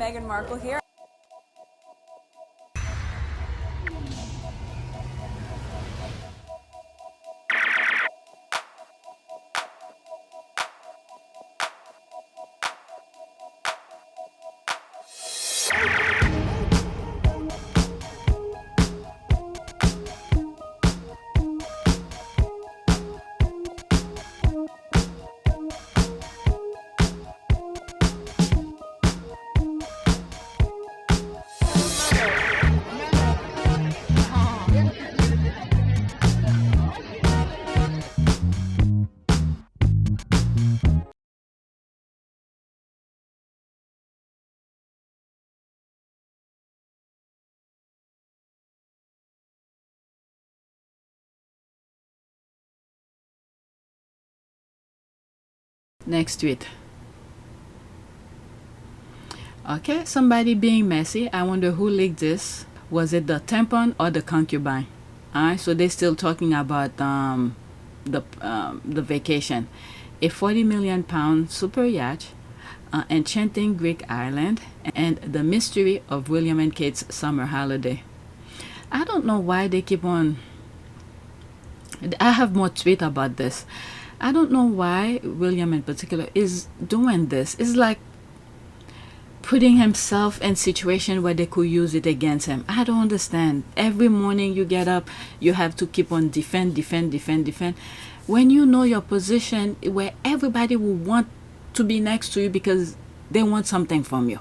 Meghan Markle here. Next tweet. Okay, somebody being messy. I wonder who leaked this. Was it the Tampon or the concubine? Alright, so they're still talking about the vacation. A 40 million pound super yacht, enchanting Greek island, and the mystery of William and Kate's summer holiday. I don't know why they keep on. I have more tweet about this. I don't know why William in particular is doing this. It's like putting himself in situation where they could use it against him. I don't understand. Every morning you get up, you have to keep on defend. When you know your position where everybody will want to be next to you because they want something from you.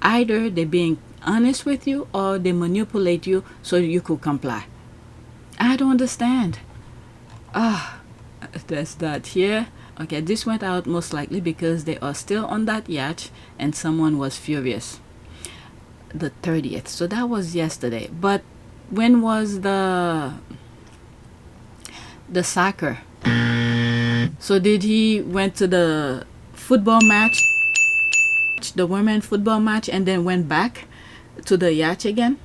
Either they're being honest with you or they manipulate you so you could comply. I don't understand. There's that here. Okay, this went out most likely because they are still on that yacht and someone was furious. The 30th. So that was yesterday. But when was the soccer? So did he went to the football match, the women football match, and then went back to the yacht again?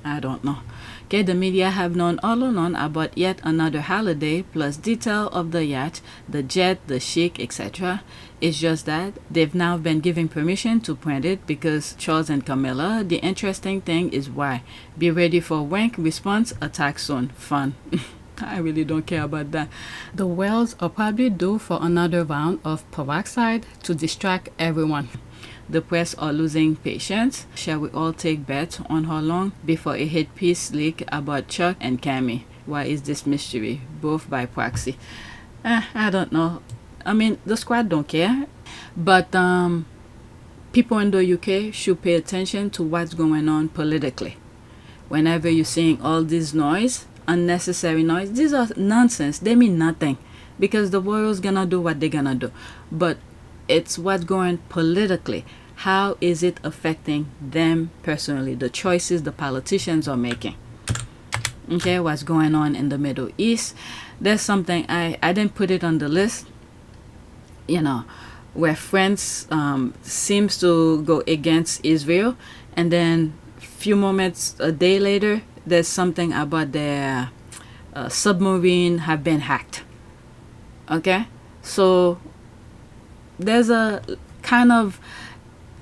I don't know. Okay, the media have known all along about yet another holiday plus detail of the yacht, the jet, the chic, etc. It's just that they've now been given permission to print it because Charles and Camilla. The interesting thing is why. Be ready for WanK response attack soon. Fun. I really don't care about that. The whales are probably due for another round of peroxide to distract everyone. The press are losing patience. Shall we all take bets on how long before a hit piece leak about Chuck and Cammy? Why is this mystery? Both by proxy. I don't know. I mean, the squad don't care. But people in the UK should pay attention to what's going on politically. Whenever you're seeing all this noise, unnecessary noise, these are nonsense. They mean nothing. Because the world's gonna do what they're gonna do. But it's what's going politically. How is it affecting them personally? The choices the politicians are making. Okay, what's going on in the Middle East? There's something I didn't put it on the list. You know, where France seems to go against Israel, and then few moments a day later, there's something about their submarine have been hacked. Okay, so there's a kind of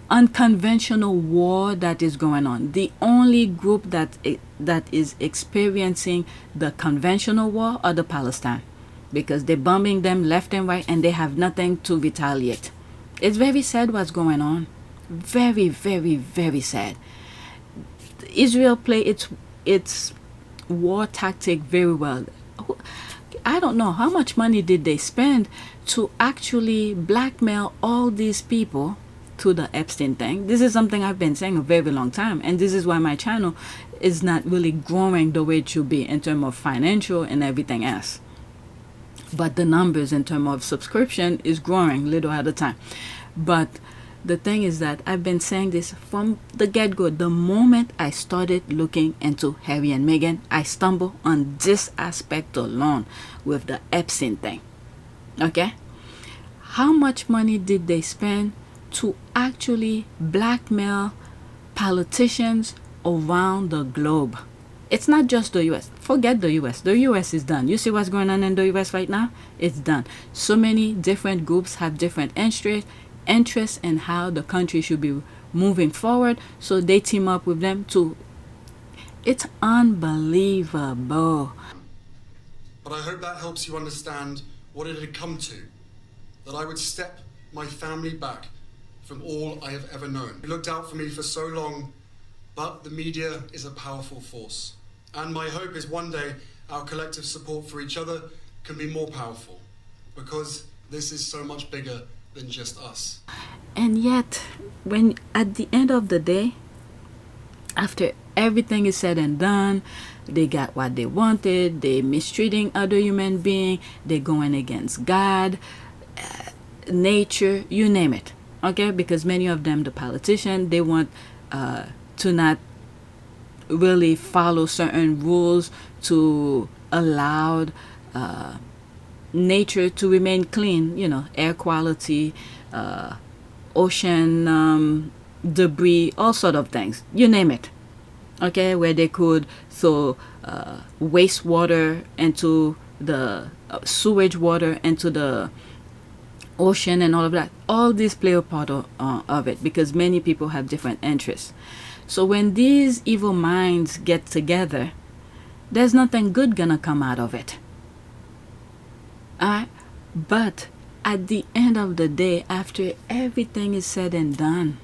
unconventional war that is going on. The only group that is experiencing the conventional war are the Palestine, because they're bombing them left and right and they have nothing to retaliate. It's very sad what's going on. Very, very, very sad. Israel play its war tactic very well. I don't know how much money did they spend to actually blackmail all these people to the Epstein thing. This is something I've been saying a very long time, and this is why my channel is not really growing the way it should be in terms of financial and everything else. But the numbers in terms of subscription is growing little at a time. But the thing is that I've been saying this from the get-go. The moment I started looking into Harry and Meghan, I stumbled on this aspect alone with the Epstein thing. Okay? How much money did they spend to actually blackmail politicians around the globe? It's not just the US. Forget the US. The US is done. You see what's going on in the US right now? It's done. So many different groups have different interests in how the country should be moving forward. So they team up with them to. It's unbelievable. But I hope that helps you understand what it had come to, that I would step my family back from all I have ever known. You looked out for me for so long, but the media is a powerful force. And my hope is one day our collective support for each other can be more powerful, because this is so much bigger than just us. And yet, when at the end of the day, after everything is said and done, they got what they wanted, they mistreating other human beings, they're going against God, nature, you name it. Okay, because many of them, the politicians, they want to not really follow certain rules to allow nature to remain clean, you know, air quality, ocean debris, all sort of things, you name it. Okay, where they could throw wastewater into the sewage water into the ocean and all of that. All these play a part of it, because many people have different interests. So when these evil minds get together, there's nothing good gonna come out of it. Alright? But at the end of the day, after everything is said and done,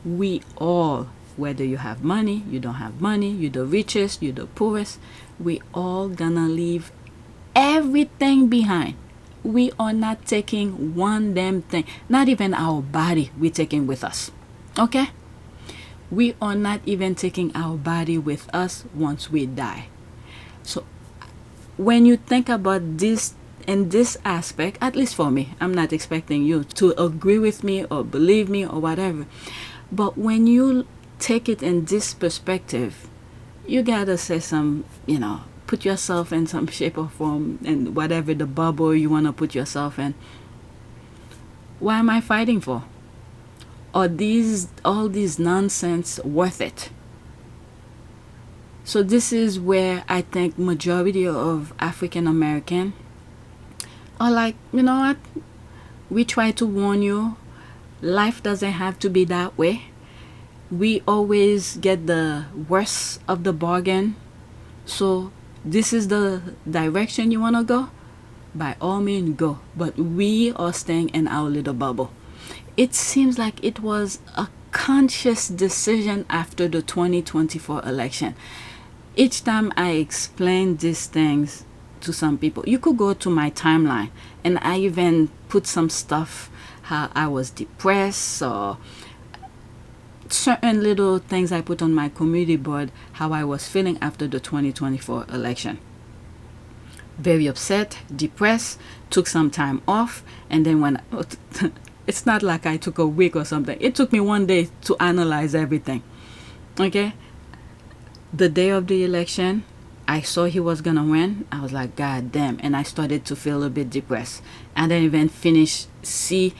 we all, whether you have money, you don't have money, you're the richest, you're the poorest, we all gonna leave everything behind. We are not taking one damn thing, not even our body we're taking with us. Okay? We are not even taking our body with us once we die. So when you think about this in this aspect, at least for me, I'm not expecting you to agree with me or believe me or whatever, but when you take it in this perspective, you gotta say some, you know, put yourself in some shape or form and whatever the bubble you want to put yourself in. Why am I fighting for? Are all these nonsense worth it? So this is where I think majority of African American are like, you know what? We try to warn you. Life doesn't have to be that way. We always get the worst of the bargain. So this is the direction you want to go, by all means go. But we are staying in our little bubble. It seems like it was a conscious decision after the 2024 election. Each time I explain these things to some people, you could go to my timeline, and I even put some stuff, how I was depressed, or certain little things I put on my community board, how I was feeling after the 2024 election. Very upset, depressed, took some time off, and then when it's not like I took a week or something. It took me one day to analyze everything. Okay? The day of the election, I saw he was gonna win. I was like, God damn. And I started to feel a bit depressed. And then even see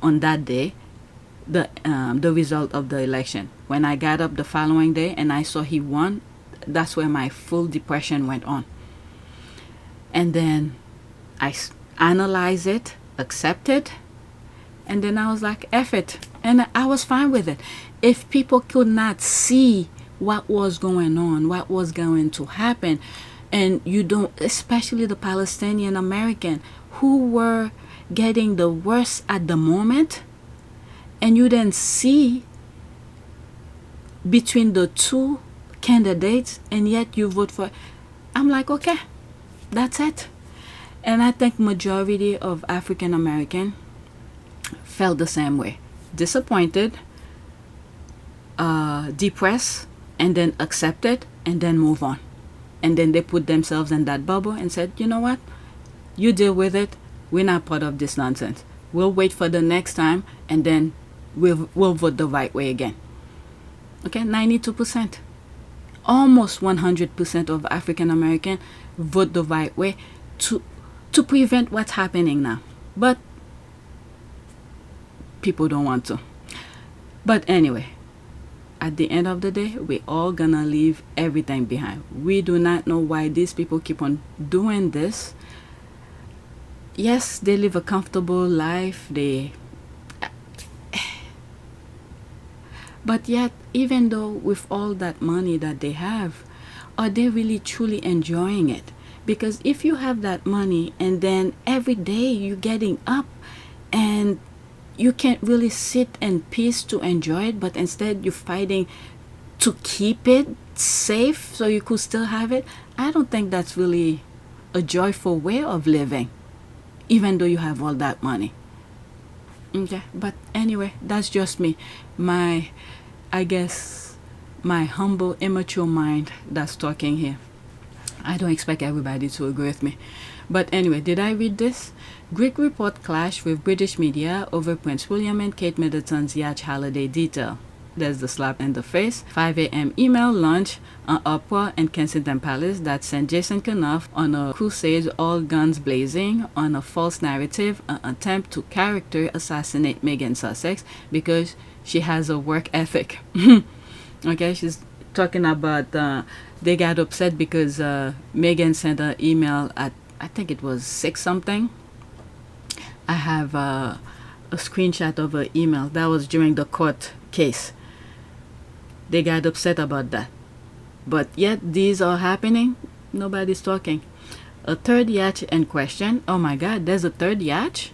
on that day the result of the election. When I got up the following day and I saw he won, that's where my full depression went on. And then I analyzed it, accept it, and then I was like, F it. And I was fine with it. If people could not see what was going on, what was going to happen, and you don't, especially the Palestinian American who were getting the worst at the moment, and you then see between the two candidates, and yet you vote for, I'm like, okay, that's it. And I think majority of African American felt the same way. Disappointed, depressed, and then accept it, and then move on. And then they put themselves in that bubble and said, you know what? You deal with it. We're not part of this nonsense. We'll wait for the next time, and then we'll vote the right way again. Okay, 92%. Almost 100% of African American vote the right way to prevent what's happening now. But people don't want to. But anyway, at the end of the day, we all gonna leave everything behind. We do not know why these people keep on doing this. Yes, they live a comfortable life. But yet, even though with all that money that they have, are they really truly enjoying it? Because if you have that money and then every day you're getting up and you can't really sit in peace to enjoy it, but instead you're fighting to keep it safe so you could still have it, I don't think that's really a joyful way of living, even though you have all that money. Okay, but anyway, that's just me. I guess my humble, immature mind that's talking here. I don't expect everybody to agree with me. But anyway, did I read this? Greek report clash with British media over Prince William and Kate Middleton's yacht holiday detail. There's the slap in the face. 5 a.m. email launch on Opera and Kensington Palace that sent Jason Kenoff on a crusade, all guns blazing, on a false narrative, an attempt to character assassinate Meghan Sussex because she has a work ethic. Okay, she's talking about they got upset because Meghan sent an email at, I think it was 6 something. I have a screenshot of an email that was during the court case. They got upset about that. But yet these are happening. Nobody's talking. A third yacht in question. Oh my God, there's a third yacht?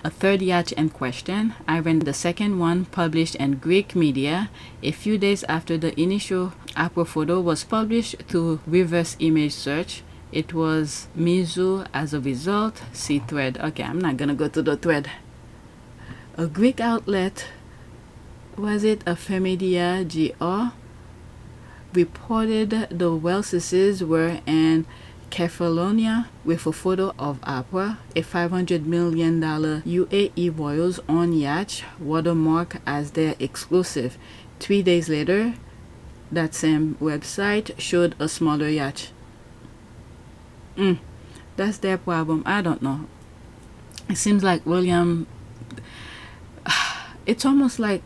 A third yacht in question. I ran the second one published in Greek media a few days after the initial Apple photo was published through reverse image search. It was Mizu as a result. See thread. Okay, I'm not gonna go to the thread. A Greek outlet, was it Ephemedia GR, reported the Welleses were in Kefalonia with a photo of Opera, a $500 million UAE Royals own yacht, watermarked as their exclusive. 3 days later, that same website showed a smaller yacht. That's their problem. I don't know. It seems like William, it's almost like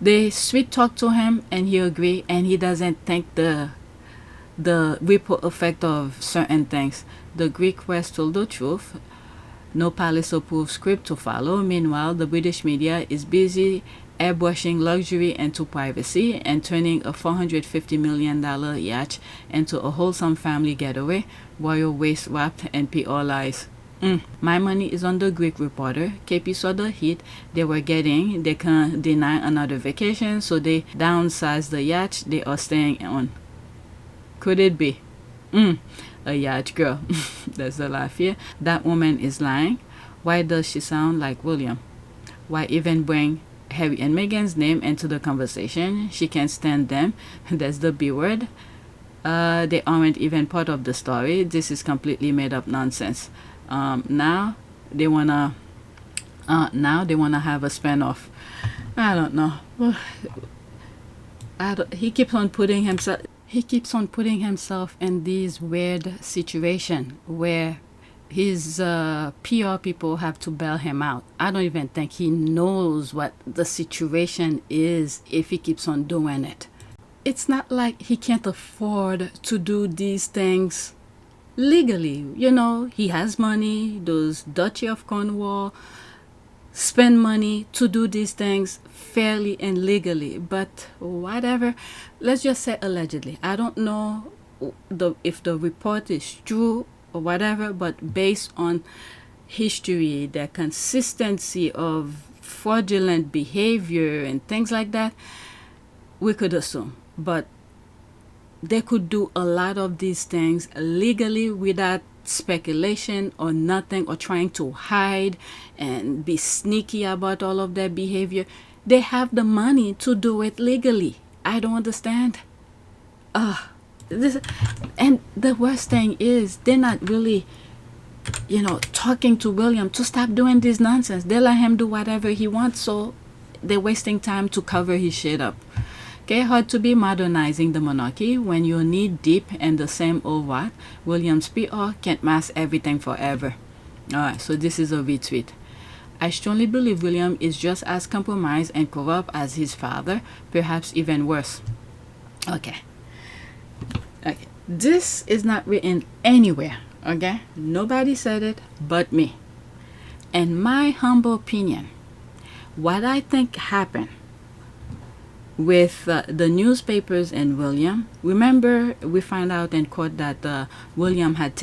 they sweet talk to him and he agree, and he doesn't think the ripple effect of certain things. The Greek press told the truth. No palace approved script to follow. Meanwhile, the British media is busy airbrushing luxury into privacy and turning a $450 million yacht into a wholesome family getaway, royal waist wrapped and PR lies. My money is on the Greek reporter. KP saw the heat they were getting. They can't deny another vacation, so they downsized the yacht they are staying on. Could it be? A yacht girl. There's a laugh here. That woman is lying. Why does she sound like William? Why even bring Harry and Meghan's name into the conversation? She can't stand them. That's the B word. They aren't even part of the story. This is completely made up nonsense. Now they wanna have a spinoff. I don't know. He keeps on putting himself in these weird situation where his PR people have to bail him out. I don't even think he knows what the situation is if he keeps on doing it. It's not like he can't afford to do these things legally. You know, he has money. Those Duchy of Cornwall spend money to do these things fairly and legally. But whatever, let's just say allegedly. I don't know if the report is true or whatever, but based on history, the consistency of fraudulent behavior and things like that, we could assume. But they could do a lot of these things legally without speculation or nothing, or trying to hide and be sneaky about all of their behavior. They have the money to do it legally. I don't understand. And the worst thing is they're not really, talking to William to stop doing this nonsense. They let him do whatever he wants, so they're wasting time to cover his shit up. Okay, hard to be modernizing the monarchy when you're knee deep in the same old rot. William's PR can't mask everything forever. Alright, so this is a retweet. I strongly believe William is just as compromised and corrupt as his father, perhaps even worse. Okay. This is not written anywhere, okay? Nobody said it but me. In my humble opinion, what I think happened with the newspapers and William. Remember, we found out in court that William had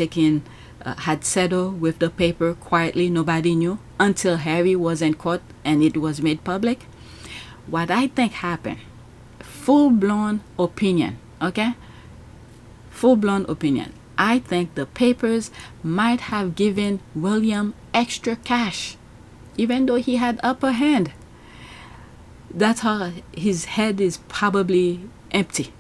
had settled with the paper quietly, nobody knew, until Harry was in court and it was made public. What I think happened, full-blown opinion, okay? Full-blown opinion. I think the papers might have given William extra cash, even though he had upper hand. That's how his head is probably empty.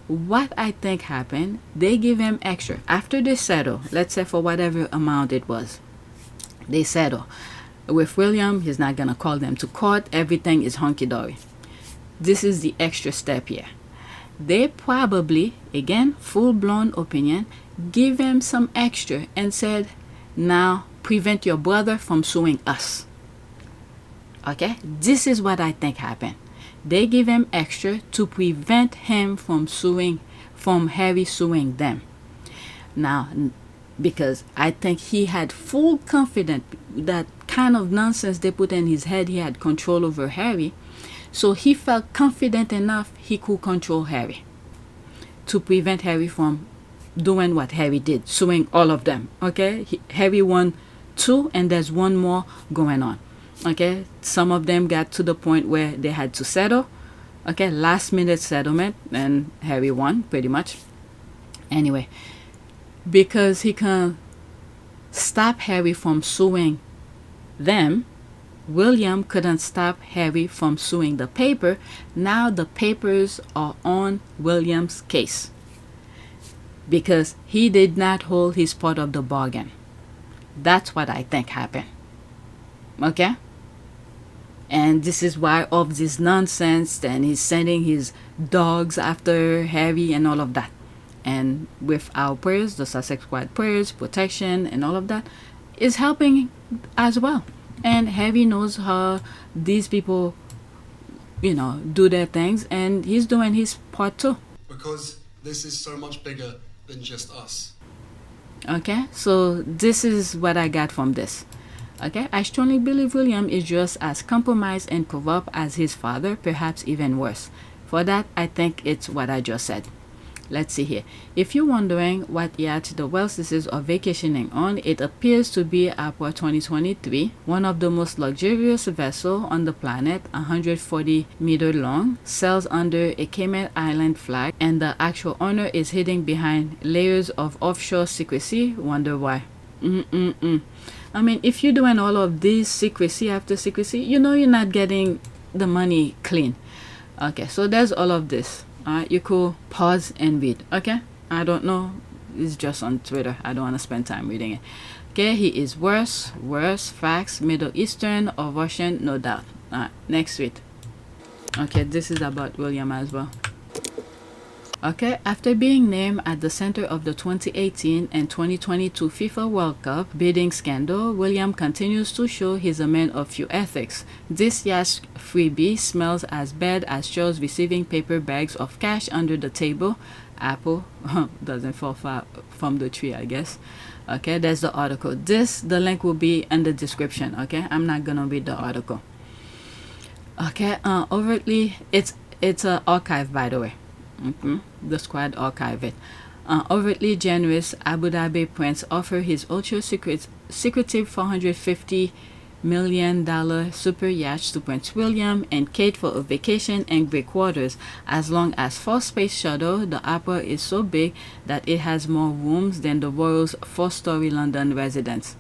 What I think happened, they give him extra. After they settle, let's say for whatever amount it was, they settle. With William, he's not going to call them to court. Everything is hunky-dory. This is the extra step here. They probably, again, full-blown opinion, give him some extra and said, now prevent your brother from suing us. Okay, this is what I think happened. They give him extra to prevent him from Harry suing them. Now, because I think he had full confidence that kind of nonsense they put in his head, he had control over Harry. So he felt confident enough he could control Harry to prevent Harry from doing what Harry did, suing all of them. Okay, Harry won 2 and there's 1 more going on. Okay, some of them got to the point where they had to settle. Okay, last minute settlement, and Harry won pretty much. Anyway, because he can stop Harry from suing them, William couldn't stop Harry from suing the paper. Now the papers are on William's case because he did not hold his part of the bargain. That's what I think happened. Okay? And this is why all of this nonsense, and he's sending his dogs after Harry and all of that. And with our prayers, the Sussex Squad prayers, protection and all of that is helping as well. And Harry knows how these people, do their things, and he's doing his part too. Because this is so much bigger than just us. Okay, so this is what I got from this. Okay, I strongly believe William is just as compromised and corrupt as his father, perhaps even worse. For that, I think it's what I just said. Let's see here. If you're wondering what yacht the Welleses are vacationing on, it appears to be Aqua 2023, one of the most luxurious vessels on the planet, 140 meters long, sails under a Cayman Island flag, and the actual owner is hiding behind layers of offshore secrecy. Wonder why? I mean, if you're doing all of this secrecy after secrecy, you're not getting the money clean. Okay, so there's all of this. You could pause and read. Okay, I don't know, it's just on Twitter. I don't want to spend time reading it. Okay, he is worse, facts, Middle Eastern or Russian, no doubt. Next tweet. Okay, this is about William as well. Okay, after being named at the center of the 2018 and 2022 FIFA World Cup bidding scandal, William continues to show he's a man of few ethics. This Yacht freebie smells as bad as shows receiving paper bags of cash under the table. Apple doesn't fall far from the tree, I guess. Okay, there's the article. The link will be in the description. Okay, I'm not gonna read the article. Okay, overtly, it's an archive, by the way. The squad archive it. Overtly generous Abu Dhabi prince offer his ultra secretive $450 million super yacht to Prince William and Kate for a vacation and great quarters. As long as for space shuttle, the Opera is so big that it has more rooms than the royals' 4-story London residence.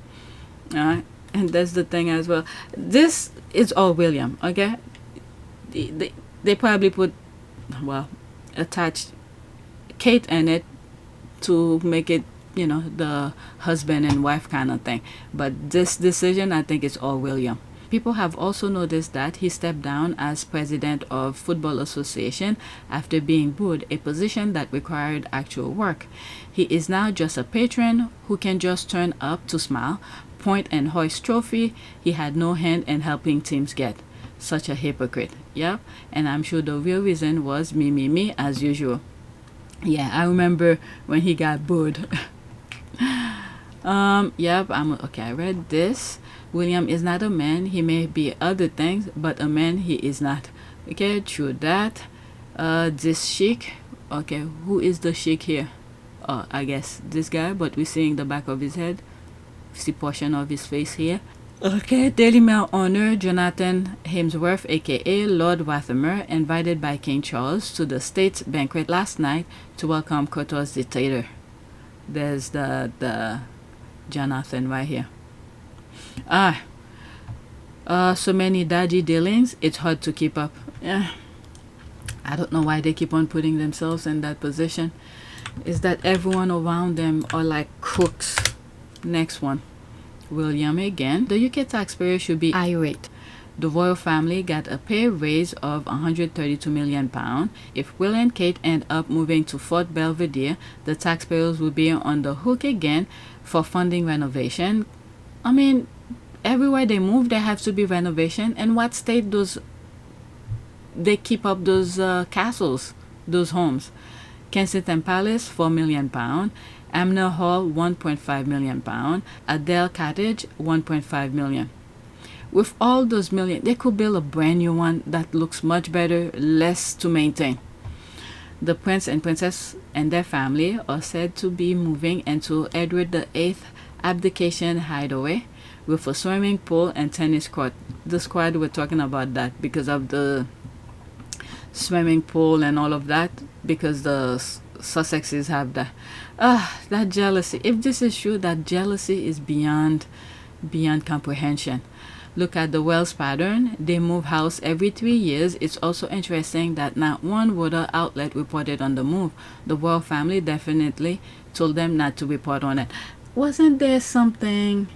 And that's the thing as well. This is all William. Okay, they probably put attached Kate in it to make it the husband and wife kind of thing, but this decision I think is all William. People have also noticed that he stepped down as president of Football Association after being booed, a position that required actual work. He is now just a patron who can just turn up to smile, point and hoist trophy he had no hand in helping teams get. Such a hypocrite. Yep, and I'm sure the real reason was me as usual. Yeah, I remember when he got booed. Yep, I read this. William is not a man. He may be other things, but a man he is not. Okay, true that. This sheik. Okay, who is the sheik here? Oh, I guess this guy, but we're seeing the back of his head. See portion of his face here. Okay, Daily Mail honor Jonathan Hemsworth, aka Lord Wathamer, invited by King Charles to the state's banquet last night to welcome Qatar's dictator. There's the Jonathan right here. So many dodgy dealings, it's hard to keep up. Yeah. I don't know why they keep on putting themselves in that position. Is that everyone around them are like crooks. Next one. William again. The UK taxpayer should be irate. The royal family got a pay raise of £132 million. If Will and Kate end up moving to Fort Belvedere, the taxpayers will be on the hook again for funding renovation. I mean, everywhere they move, there has to be renovation. And what state does they keep up those castles, those homes? Kensington Palace, £4 million. Amner Hall, £1.5 million. Adele Cottage, £1.5 million. With all those million, they could build a brand new one that looks much better, less to maintain. The prince and princess and their family are said to be moving into Edward VIII abdication hideaway with a swimming pool and tennis court. The squad were talking about that because of the swimming pool and all of that, because the Sussexes have that. That jealousy. If this is true, that jealousy is beyond comprehension. Look at the Wells pattern. They move house every 3 years. It's also interesting that not one water outlet reported on the move. The royal family definitely told them not to report on it. Wasn't there something?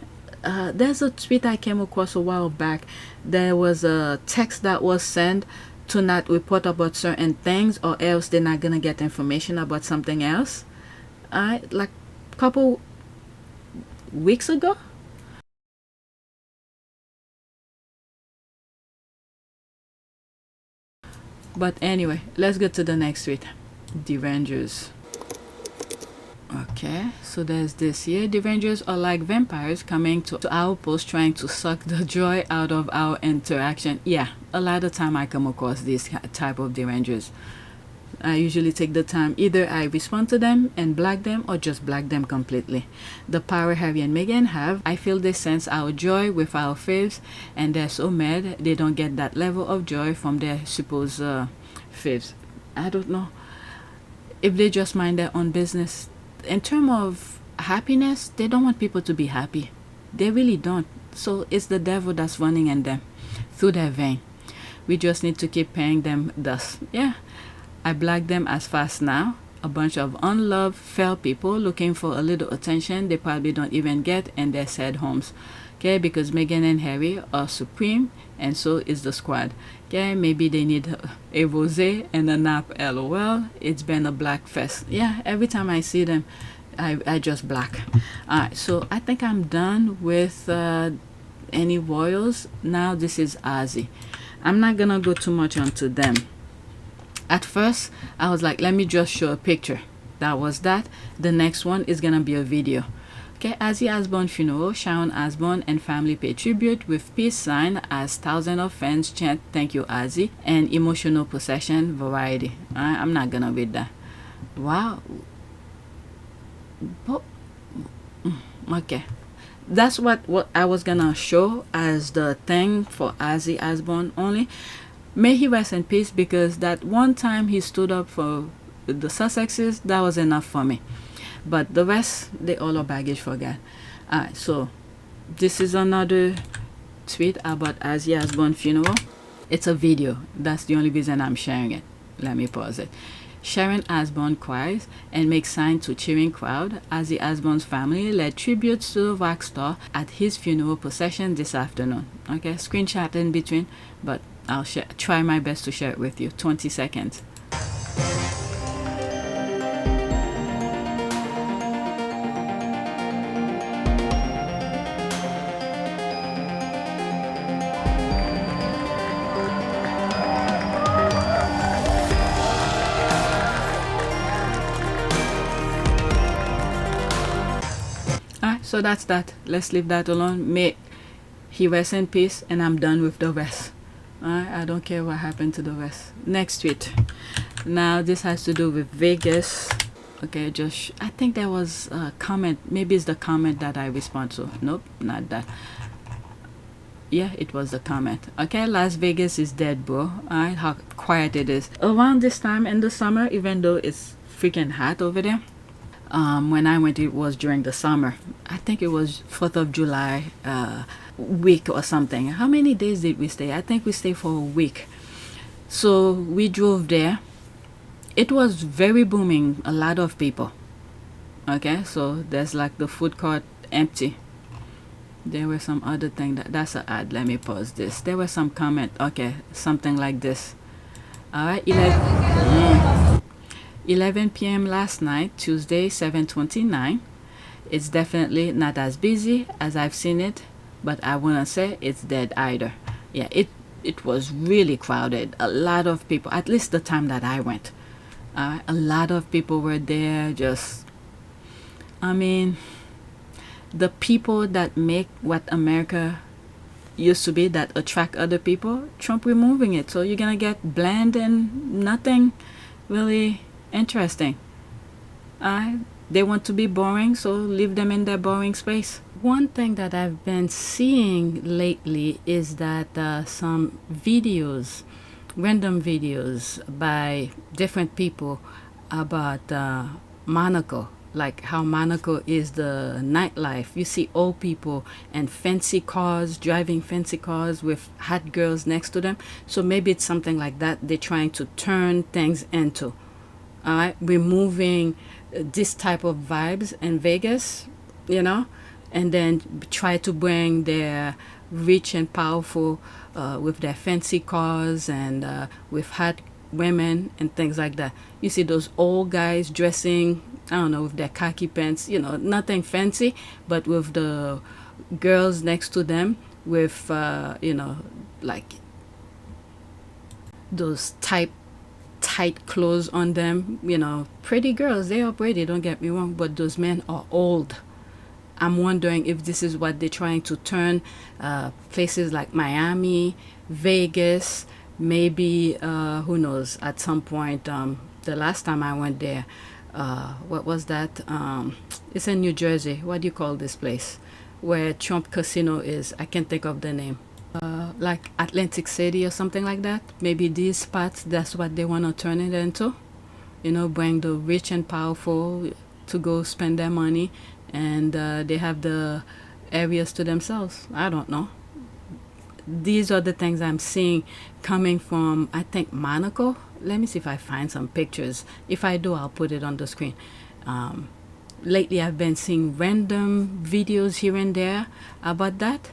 There's a tweet I came across a while back. There was a text that was sent to not report about certain things, or else they're not gonna get information about something else. Like a couple weeks ago. But anyway, let's go to the next tweet. Derangers. Okay, so there's this here. Derangers are like vampires coming to our post trying to suck the joy out of our interaction. Yeah, a lot of time I come across this type of derangers. I usually take the time, either I respond to them and block them, or just block them completely. The power Harry and Meghan have, I feel they sense our joy with our faves, and they're so mad they don't get that level of joy from their supposed faves. I don't know if they just mind their own business. In terms of happiness, they don't want people to be happy. They really don't. So it's the devil that's running in them through their vein. We just need to keep paying them thus. Yeah, I block them as fast now. A bunch of unloved, failed people looking for a little attention they probably don't even get in their sad homes. Okay, because Meghan and Harry are supreme, and so is the squad. Okay, maybe they need a rosé and a nap. LOL. It's been a black fest. Yeah, every time I see them, I just black. Alright, so I think I'm done with any royals. Now this is Ozzy. I'm not gonna go too much onto them. At first, I was like, let me just show a picture. That was that. The next one is gonna be a video. Okay, Ozzy Osbourne funeral, Sharon Osbourne and family pay tribute with peace sign as thousands of fans chant "Thank you, Ozzy" and emotional procession variety. I'm not gonna read that. Wow. Okay, that's what I was gonna show as the thing for Ozzy Osbourne only. May he rest in peace, because that one time he stood up for the Sussexes, that was enough for me. But the rest, they all are baggage for God. Alright, so this is another tweet about Ozzy Osbourne funeral. It's a video. That's the only reason I'm sharing it. Let me pause it. Sharon Osbourne cries and makes sign to cheering crowd. Ozzy Osbourne's family led tributes to the rock star at his funeral procession this afternoon. Okay, screenshot in between, but I'll try my best to share it with you. 20 seconds. So that's that. Let's leave that alone. May he rest in peace, and I'm done with the rest. I don't care what happened to the rest. Next tweet. Now this has to do with Vegas. Okay, just I think there was a comment. Maybe it's the comment that I respond to. Nope, not that. Yeah, it was the comment. Okay, Las Vegas is dead, bro. Alright, how quiet it is. Around this time in the summer, even though it's freaking hot over there. When I went, it was during the summer. I think it was 4th of July week or something. How many days did we stay? I think we stayed for a week. So we drove there. It was very booming. A lot of people. Okay, so there's like the food court empty. There were some other thing that's an ad. Let me pause this. There was some comment. Okay, something like this. All right, 11 p.m. last night, Tuesday, 7/29. It's definitely not as busy as I've seen it, but I wouldn't say it's dead either. Yeah, it was really crowded. A lot of people, at least the time that I went. A lot of people were there. Just, I mean, the people that make what America used to be, that attract other people, Trump removing it. So you're gonna get bland and nothing really interesting. They want to be boring, so leave them in their boring space. One thing that I've been seeing lately is that some videos, random videos by different people about Monaco, like how Monaco is the nightlife. You see old people and fancy cars, driving fancy cars with hot girls next to them. So maybe it's something like that they're trying to turn things into. All right, removing this type of vibes in Vegas, you know, and then try to bring their rich and powerful with their fancy cars and with hot women and things like that. You see those old guys dressing, I don't know, with their khaki pants, you know, nothing fancy, but with the girls next to them with, you know, like those tight clothes on them, you know, pretty girls. They are pretty, don't get me wrong, but those men are old. I'm wondering if this is what they're trying to turn places like Miami, Vegas, maybe, who knows, at some point. The last time I went there, what was that? It's in New Jersey. What do you call this place? Where Trump Casino is. I can't think of the name. Like Atlantic City or something like that. Maybe these spots, that's what they want to turn it into. You know, bring the rich and powerful to go spend their money, and they have the areas to themselves. I don't know. These are the things I'm seeing coming from, I think, Monaco. Let me see if I find some pictures. If I do, I'll put it on the screen. Lately, I've been seeing random videos here and there about that.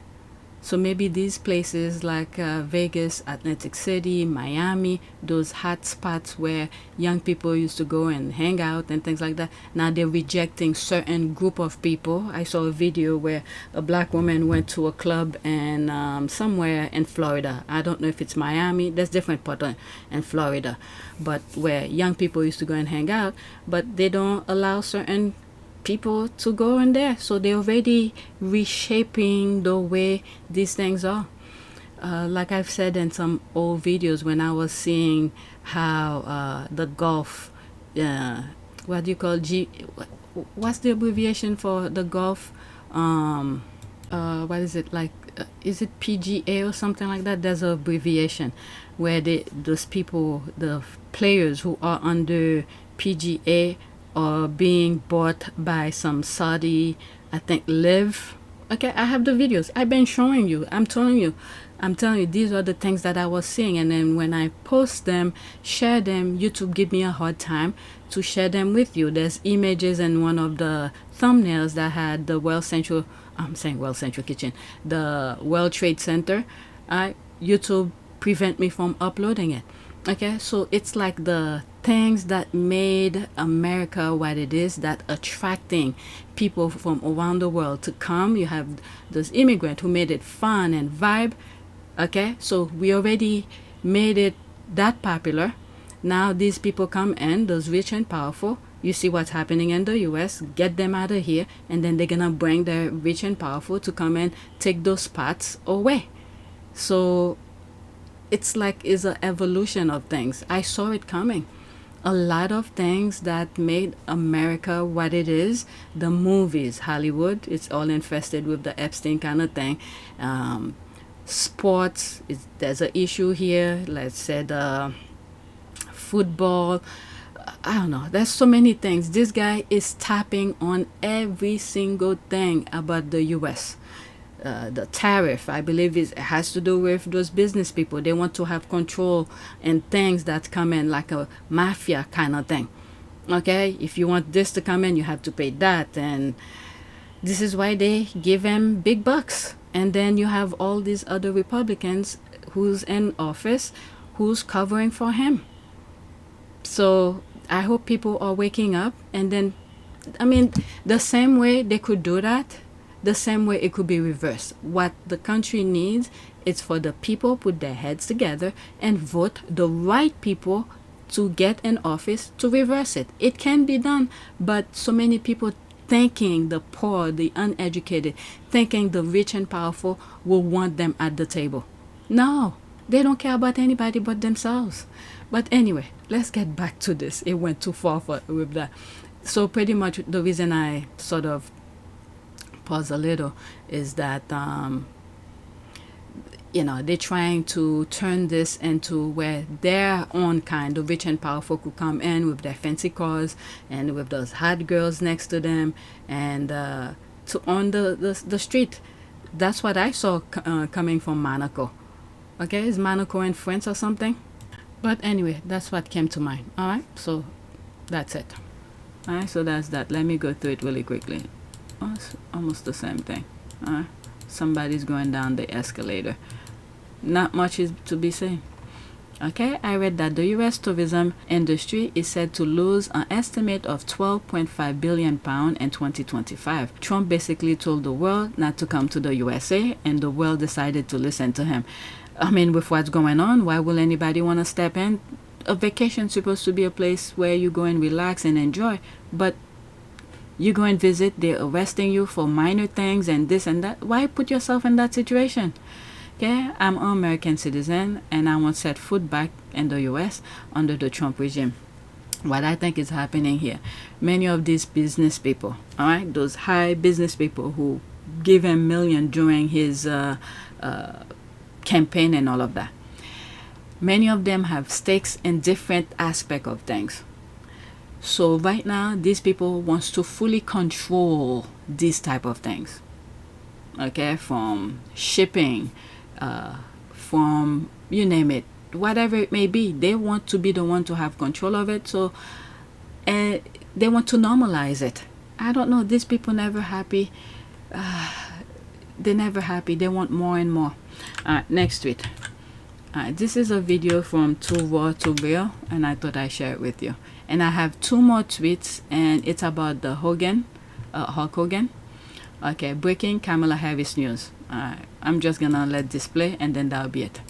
So maybe these places like Vegas, Atlantic City, Miami, those hot spots where young people used to go and hang out and things like that. Now they're rejecting certain group of people. I saw a video where a black woman went to a club and somewhere in Florida. I don't know if it's Miami. There's different parts in Florida, but where young people used to go and hang out, but they don't allow certain people to go in there. So they're already reshaping the way these things are. Like I've said in some old videos, when I was seeing how the Gulf, what do you call what's the abbreviation for the Gulf? What is it, like? Is it PGA or something like that? There's an abbreviation where those people, the players who are under PGA, or being bought by some Saudi, I think, live. Okay, I have the videos. I've been showing you. I'm telling you, these are the things that I was seeing. And then when I post them, share them, YouTube give me a hard time to share them with you. There's images in one of the thumbnails that had the World Central Kitchen, the World Trade Center. YouTube prevent me from uploading it. Okay, so it's like the things that made America what it is, that attracting people from around the world to come. You have those immigrants who made it fun and vibe. Okay, so we already made it that popular. Now these people come in, those rich and powerful. You see what's happening in the US, get them out of here, and then they're gonna bring the rich and powerful to come and take those spots away. So it's like is an evolution of things. I saw it coming. A lot of things that made America what it is, the movies, Hollywood, it's all infested with the Epstein kind of thing. Sports, there's an issue here. Let's say the football. I don't know. There's so many things. This guy is tapping on every single thing about the U.S. The tariff, I believe, it has to do with those business people. They want to have control and things that come in like a mafia kind of thing. Okay, if you want this to come in, you have to pay that, and this is why they give him big bucks. And then you have all these other Republicans who's in office, who's covering for him. So I hope people are waking up. And then, I mean, the same way they could do that, the same way it could be reversed. What the country needs is for the people put their heads together and vote the right people to get in office to reverse it. It can be done, but so many people thinking the poor, the uneducated, thinking the rich and powerful will want them at the table. No, they don't care about anybody but themselves. But anyway, let's get back to this. It went too far with that. So pretty much the reason I sort of pause a little is that they're trying to turn this into where their own kind, the rich and powerful, could come in with their fancy cars and with those hot girls next to them and to on the street. That's what I saw coming from Monaco. Okay, is Monaco in France or something? But anyway, that's what came to mind. All right, so that's it. All right, so that's that. Let me go through it really quickly. Oh, it's almost the same thing. Somebody's going down the escalator. Not much is to be seen. Okay, I read that the U.S. tourism industry is said to lose an estimate of £12.5 billion in 2025. Trump basically told the world not to come to the USA, and the world decided to listen to him. I mean, with what's going on, why will anybody want to step in? A vacation's supposed to be a place where you go and relax and enjoy, but you go and visit, they're arresting you for minor things and this and that. Why put yourself in that situation? Okay, I'm an American citizen and I want to set foot back in the US under the Trump regime. What I think is happening here, many of these business people, all right, those high business people who give him millions during his campaign and all of that, many of them have stakes in different aspects of things. So right now, these people wants to fully control these type of things. Okay, from shipping, from you name it, whatever it may be, they want to be the one to have control of it. So, and they want to normalize it. I don't know. These people never happy. They're never happy. They want more and more. Next tweet. This is a video from Too Raw to Real, and I thought I'd share it with you. And I have two more tweets, and it's about the Hogan, Hulk Hogan. Okay, breaking Kamala Harris news. I'm just gonna let this play, and then that'll be it.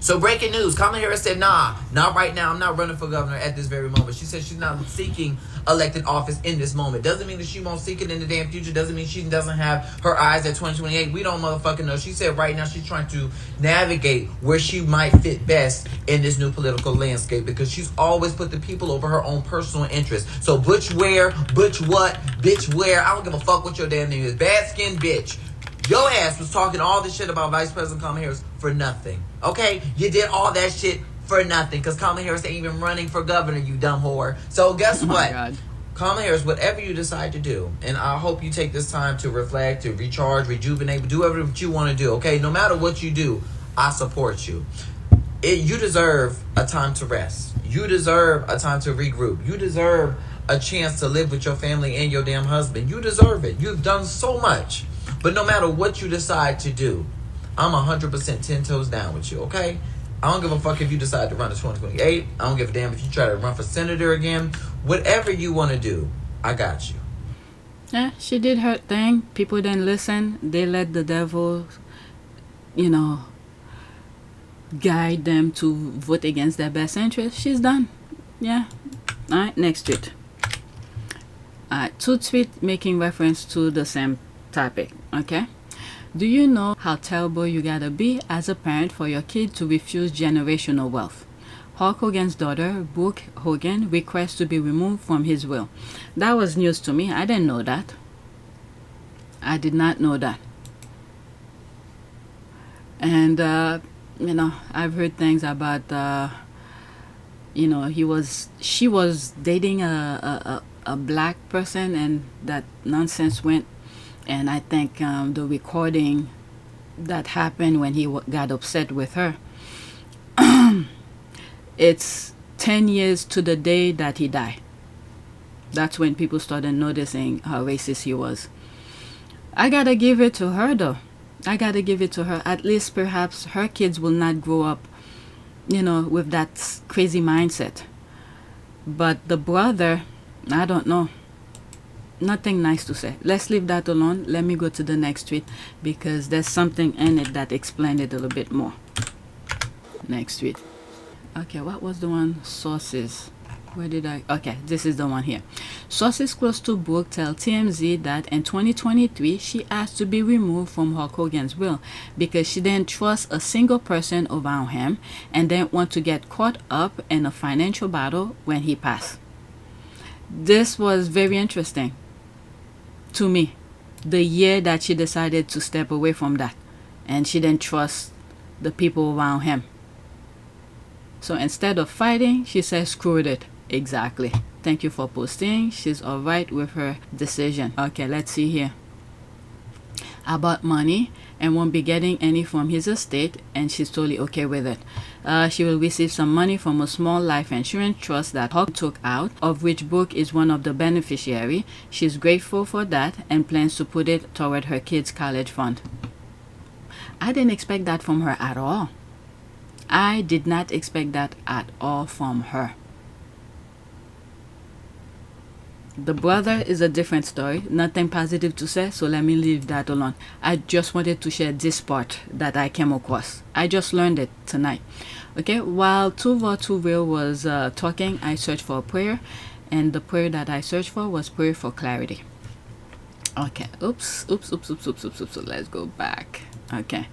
So breaking news, Kamala Harris said, nah, not right now. I'm not running for governor at this very moment. She said she's not seeking elected office in this moment. Doesn't mean that she won't seek it in the damn future. Doesn't mean she doesn't have her eyes at 2028. We don't motherfucking know. She said right now she's trying to navigate where she might fit best in this new political landscape because she's always put the people over her own personal interests. So butch where, butch what, bitch where. I don't give a fuck what your damn name is. Bad skin bitch. Your ass was talking all this shit about Vice President Kamala Harris for nothing. Okay? You did all that shit for nothing because Kamala Harris ain't even running for governor, you dumb whore. So guess what? God. Kamala Harris, whatever you decide to do, and I hope you take this time to reflect, to recharge, rejuvenate, do whatever you want to do, okay? No matter what you do, I support you. You deserve a time to rest. You deserve a time to regroup. You deserve a chance to live with your family and your damn husband. You deserve it. You've done so much. But no matter what you decide to do, I'm 100% 10 toes down with you, okay? I don't give a fuck if you decide to run to 2028. I don't give a damn if you try to run for senator again. Whatever you want to do, I got you. Yeah, she did her thing. People didn't listen. They let the devil, guide them to vote against their best interest. She's done. Yeah. All right, next tweet. Two tweets making reference to the same topic. Okay, Do you know how terrible you gotta be as a parent for your kid to refuse generational wealth? Hulk Hogan's daughter, Brooke Hogan, requests to be removed from his will. That was news to me. I didn't know that. I did not know that. And, I've heard things about, she was dating a black person, and that nonsense went. And I think the recording that happened when he got upset with her, it's 10 years to the day that he died. That's when people started noticing how racist he was. I gotta give it to her, though. I gotta give it to her. At least perhaps her kids will not grow up, with that crazy mindset. But the brother, I don't know. Nothing nice to say. Let's leave that alone. Let me go to the next tweet because there's something in it that explained it a little bit more. Next tweet. Okay, what was the one? Sources. Where did I? Okay, this is the one here. Sources close to Brooke tell TMZ that in 2023, she asked to be removed from Hulk Hogan's will because she didn't trust a single person around him and didn't want to get caught up in a financial battle when he passed. This was very interesting to me. The year that she decided to step away from that and she didn't trust the people around him. So instead of fighting, she said, screw it. Exactly. Thank you for posting. She's all right with her decision. Okay, let's see here. About money and won't be getting any from his estate, and she's totally okay with it. She will receive some money from a small life insurance trust that Hulk took out, of which Brooke is one of the beneficiaries. She's grateful for that and plans to put it toward her kids' college fund. I didn't expect that from her at all. I did not expect that at all from her. The brother is a different story. Nothing positive to say, so let me leave that alone. I just wanted to share this part that I came across. I just learned it tonight. Okay, while Tuva was talking, I searched for a prayer, and the prayer that I searched for was prayer for clarity. Okay, oops. Let's go back. Okay.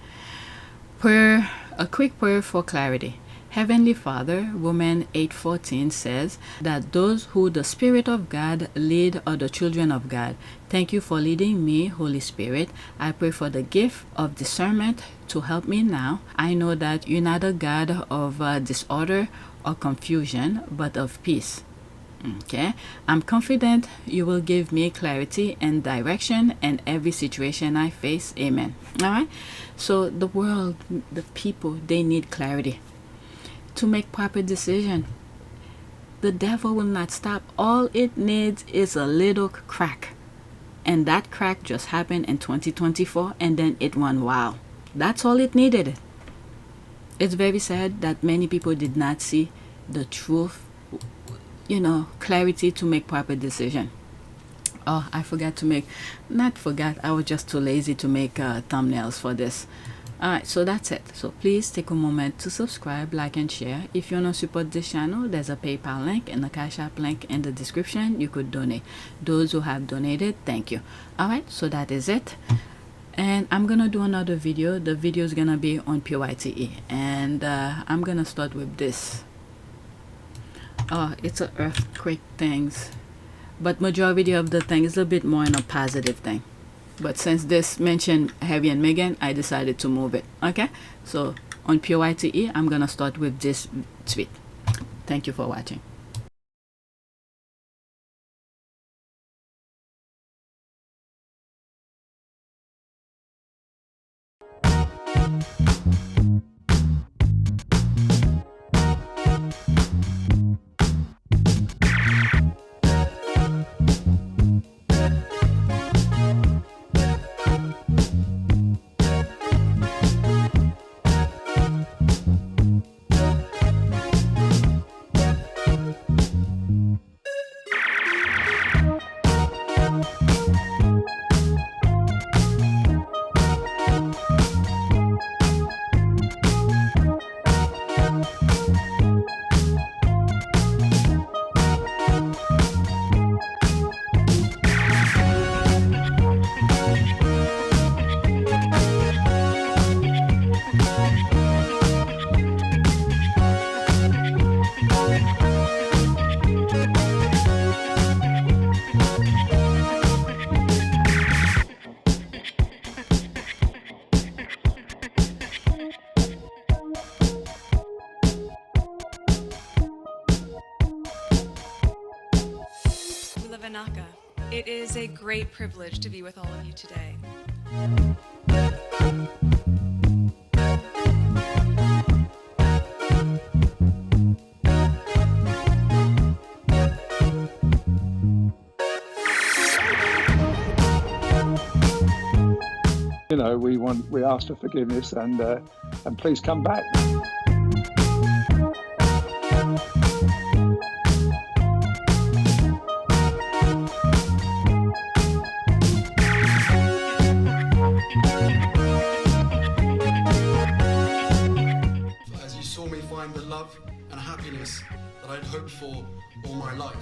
Prayer, a quick prayer for clarity. Heavenly Father, Romans 8:14 says that those who the Spirit of God lead are the children of God. Thank you for leading me, Holy Spirit. I pray for the gift of discernment to help me now. I know that you're not a God of disorder or confusion, but of peace. Okay, I'm confident you will give me clarity and direction in every situation I face. Amen. All right. So the world, the people, they need clarity to make proper decision. The devil will not stop. All it needs is a little crack, and that crack just happened in 2024, and then it went wild. That's all it needed. It's very sad that many people did not see the truth, clarity to make proper decision. Oh, I forgot to make, not forgot, I was just too lazy to make thumbnails for this. Alright, so that's it. So please take a moment to subscribe, like, and share. If you want to support this channel, there's a PayPal link and a Cash App link in the description. You could donate. Those who have donated, thank you. Alright, so that is it. And I'm gonna do another video. The video is gonna be on PYTE, and I'm gonna start with this. Oh, it's an earthquake things, but majority of the thing is a bit more in a positive thing. But since this mentioned Harry and Meghan, I decided to move it. Okay, so on PYTE, I'm gonna start with this tweet. Thank you for watching. Wanaka. It is a great privilege to be with all of you today. You know, we ask for forgiveness and please come back. As you saw me find the love and happiness that I'd hoped for all my life.